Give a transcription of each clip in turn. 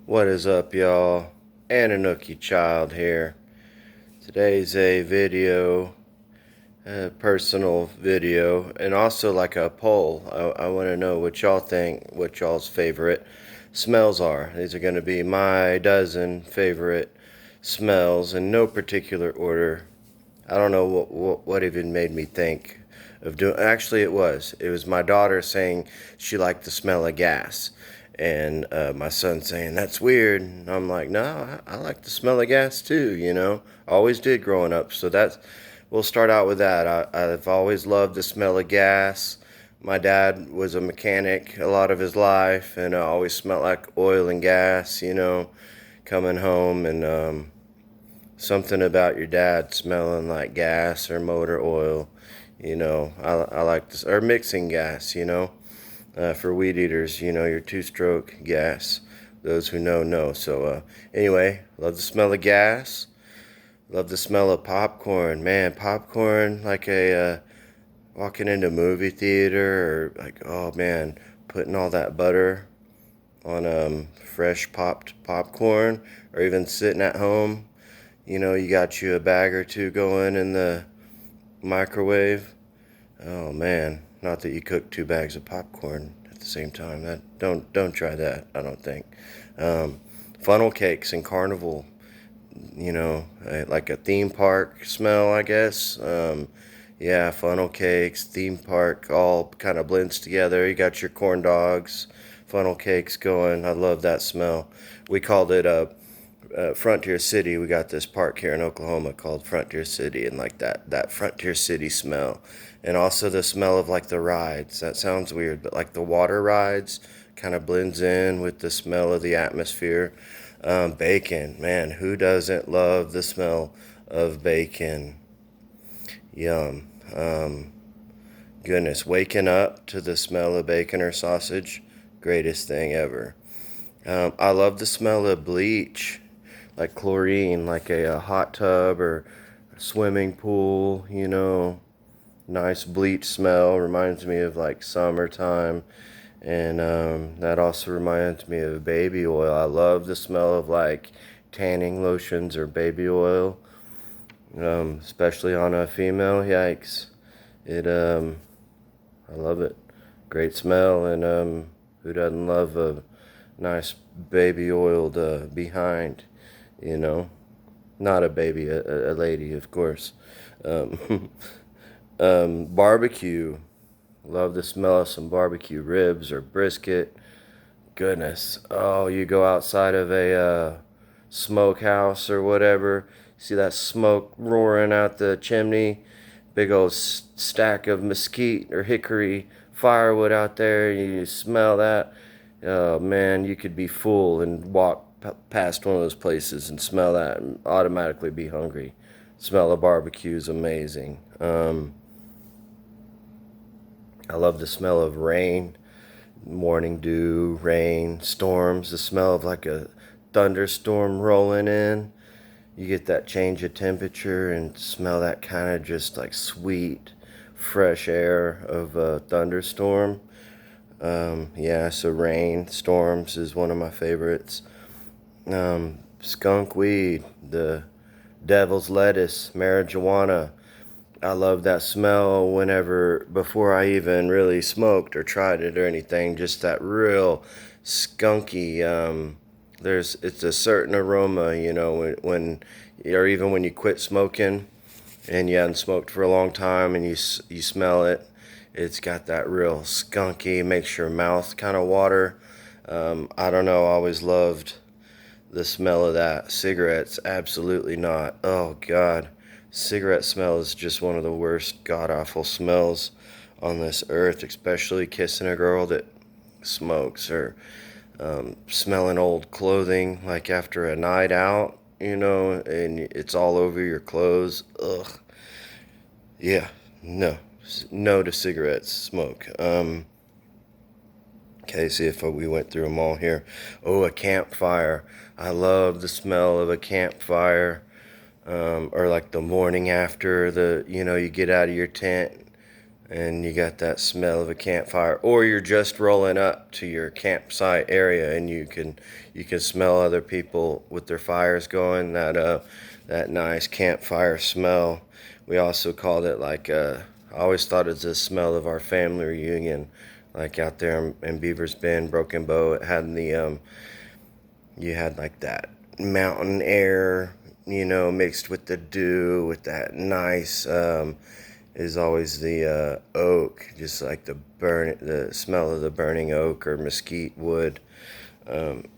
What is up, y'all? Anunnaki Child here. Today's a video, a personal video, and also like a poll. I want to know what y'all think, what y'all's favorite smells are. These are going to be my dozen favorite smells in no particular order. I don't know what even made me think of doing. Actually, it was my daughter saying she liked the smell of gas, and my son saying that's weird. And I'm like, no, I like the smell of gas too. Always did growing up. So we'll start out with that. I've always loved the smell of gas. My dad was a mechanic a lot of his life, and always smelled like oil and gas. Coming home and something about your dad smelling like gas or motor oil. I like this, or mixing gas, for weed eaters, your two-stroke gas. Those who know. So, anyway, love the smell of gas. Love the smell of popcorn. Man, popcorn, like walking into a movie theater, or like, oh man, putting all that butter on fresh popped popcorn, or even sitting at home. You got you a bag or two going in the microwave. Oh man, not that you cook 2 bags of popcorn at the same time. Don't try that. I don't think. Funnel cakes and carnival. Like a theme park smell, I guess. Yeah, funnel cakes, theme park, all kind of blends together. You got your corn dogs, funnel cakes going. I love that smell. We called it Frontier City. We got this park here in Oklahoma called Frontier City, and like that Frontier City smell, and also the smell of like the rides. That sounds weird, but like the water rides kind of blends in with the smell of the atmosphere. Bacon, man, who doesn't love the smell of bacon? Yum. Goodness, waking up to the smell of bacon or sausage, greatest thing ever. I love the smell of bleach, like chlorine, like a hot tub or a swimming pool, nice bleach smell. Reminds me of like summertime. And that also reminds me of baby oil. I love the smell of like tanning lotions or baby oil, especially on a female. Yikes. I love it. Great smell. And who doesn't love a nice baby oiled behind, you know? Not a baby, a lady, of course. Um, barbecue. Love the smell of some barbecue ribs or brisket. Goodness. Oh, you go outside of a smokehouse or whatever. See that smoke roaring out the chimney. Big old stack of mesquite or hickory firewood out there. You smell that. Oh man, you could be full and walk past one of those places and smell that and automatically be hungry. Smell of barbecue is amazing. I love the smell of rain, morning dew, rain, storms, the smell of like a thunderstorm rolling in. You get that change of temperature and smell that kind of just like sweet, fresh air of a thunderstorm. Yeah, so rain, storms is one of my favorites. Skunk weed, the devil's lettuce, marijuana. I love that smell before I even really smoked or tried it or anything. Just that real skunky. It's a certain aroma, or even when you quit smoking and you hadn't smoked for a long time and you smell it. It's got that real skunky, makes your mouth kind of water. I don't know. I always loved the smell of that. Cigarettes, absolutely not. Oh God. Cigarette smell is just one of the worst god awful smells on this earth, especially kissing a girl that smokes, or smelling old clothing like after a night out, and it's all over your clothes. Ugh. Yeah, no. No to cigarettes, smoke. Okay, see if we went through them all here. Oh, a campfire. I love the smell of a campfire. Or like the morning after you get out of your tent, and you got that smell of a campfire, or you're just rolling up to your campsite area and you can smell other people with their fires going, that nice campfire smell. We also called it like I always thought it's the smell of our family reunion, like out there in Beaver's Bend, Broken Bow. It had the you had like that mountain air, mixed with the dew, with that nice is always the oak, just like the smell of the burning oak or mesquite wood.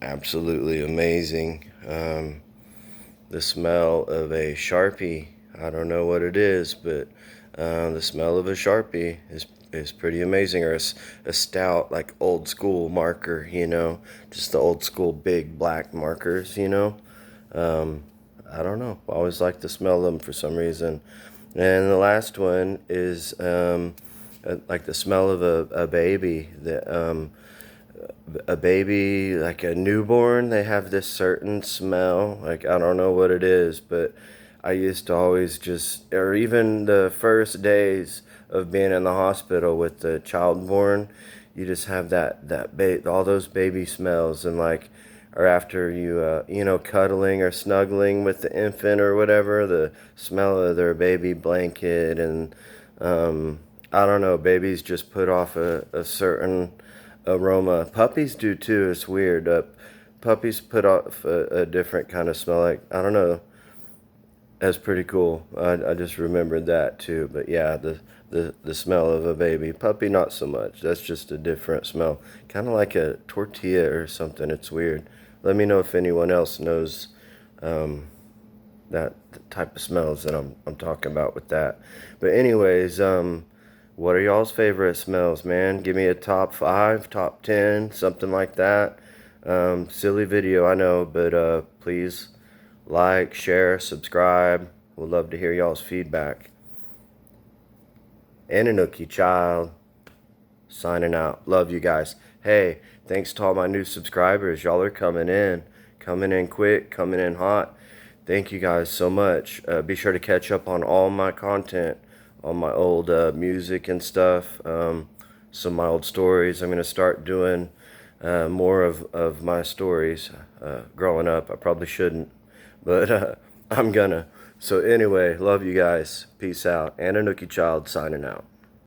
Absolutely amazing. The smell of a Sharpie, I don't know what it is, but the smell of a Sharpie is pretty amazing. Or a stout, like old school marker, just the old school big black markers, I don't know. I always like the smell of them for some reason. And the last one is like the smell of a baby. A baby, like a newborn, they have this certain smell. Like, I don't know what it is, but I used to always just, or even the first days of being in the hospital with the child born, you just have all those baby smells, and like, or after you cuddling or snuggling with the infant or whatever, the smell of their baby blanket. And I don't know, babies just put off a certain aroma. Puppies do too. It's weird. Puppies put off a different kind of smell. Like, I don't know. That's pretty cool. I just remembered that too. But yeah, the smell of a baby. Puppy, not so much. That's just a different smell. Kind of like a tortilla or something. It's weird. Let me know if anyone else knows that type of smells that I'm talking about with that. But anyways, what are y'all's favorite smells, man? Give me a top 5, top 10, something like that. Silly video, I know, but please like, share, subscribe. We'd love to hear y'all's feedback. Anunnaki Child, signing out. Love you guys. Hey, thanks to all my new subscribers. Y'all are coming in quick, coming in hot. Thank you guys so much. Be sure to catch up on all my content, on my old music and stuff, some of my old stories. I'm going to start doing more of my stories growing up. I probably shouldn't, but I'm gonna. So anyway, love you guys. Peace out. Anunnaki Child signing out.